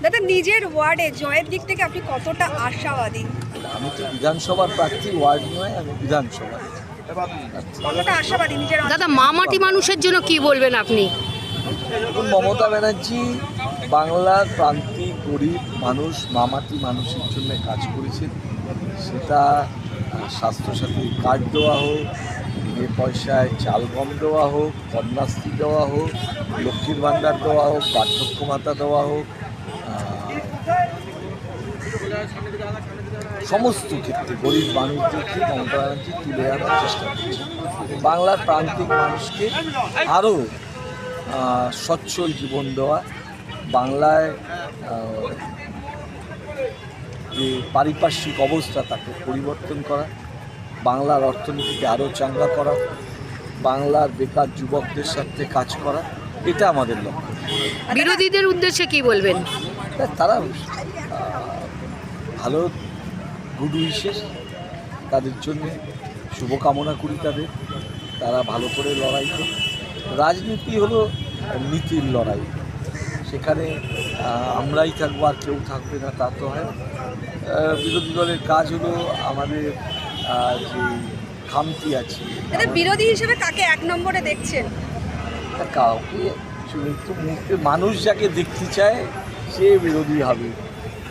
দাদা, নিজের ওয়ার্ডে জয়ের দিক থেকে আপনি কতটা আশাবাদী? আমি তো বিধানসভার প্রার্থী, ওয়ার্ড নয়, আমি বিধানসভা। কতটা আশাবাদী নিজের দাদা, মামাটি মানুষের জন্য কি বলবেন আপনি? মমতা ব্যানার্জি বাংলার প্রান্তিক গরিব মানুষ, মামাটি মানুষের জন্য কাজ করেছেন। সেটা স্বাস্থ্যসাথী কার্ড দেওয়া হোক, বিনা পয়সায় চাল গম দেওয়া হোক, কন্যাশ্রী দেওয়া হোক, লক্ষ্মীর ভাণ্ডার দেওয়া হোক, বার্ধক্য ভাতা দেওয়া হোক, সমস্ত ক্ষেত্রে গরিব মানুষদেরকে মমতা ব্যানার্জি তুলে আনার চেষ্টা করছে। বাংলার প্রান্তিক মানুষকে আরও সচ্ছল জীবন দেওয়া, বাংলায় যে পারিপার্শ্বিক অবস্থা তাকে পরিবর্তন করা, বাংলার অর্থনীতিকে আরও চাঙ্গা করা, বাংলার বেকার যুবকদের সাথে কাজ করা, এটা আমাদের লক্ষ্য। বিরোধীদের উদ্দেশ্যে কি বলবেন? তারা ভালো গুড উইশেস, তাদের জন্যে শুভকামনা করি তাদের, তারা ভালো করে লড়াই করে। রাজনীতি হলো নীতির লড়াই, সেখানে আমরাই থাকবো আর কেউ থাকবে না তা তো হয়। বিরোধী দলের কাজ হলো আমাদের যে খামতি আছে। বিরোধী হিসেবে কাকে এক নম্বরে দেখছেন? কাউকে একটু মুহূর্তে মানুষ যাকে দেখতে চায় সে বিরোধী হবে।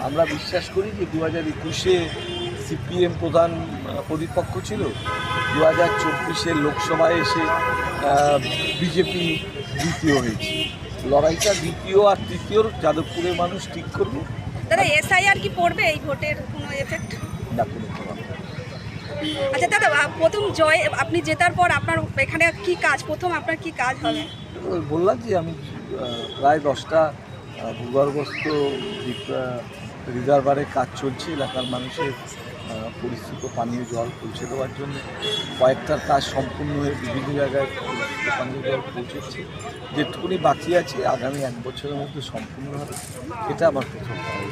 আমরা বিশ্বাস করি যে 2021-এ সিপিএম প্রধান প্রতিপক্ষ ছিল, 2024-এর লোকসভায় এসে বিজেপি দ্বিতীয় হয়েছে। লড়াইটা দ্বিতীয় আর তৃতীয়র যাদবপুরের মানুষ ঠিক করবে। দাদা, এসআইআর কি পড়বে এই ভোটের কোনো এফেক্ট? না, কোনো প্রভাব। আচ্ছা দাদা, প্রথম জয় আপনি জেতার পর আপনার এখানে কি কাজ, প্রথম আপনার কি কাজ হবে? বললাম যে আমি প্রায় 10টা ভূগর্ভস্থ রিজার্ভারের কাজ চলছে, এলাকার মানুষের পরিস্থিত পানীয় জল পৌঁছে দেওয়ার জন্য। কয়েকটার কাজ সম্পূর্ণ হয়ে বিভিন্ন জায়গায় পরিস্থিত পানীয় জল পৌঁছেছে, যেটুকুনি বাকি আছে আগামী 1 বছরের মধ্যে সম্পূর্ণ হবে। এটা আমার প্রথম কাজ।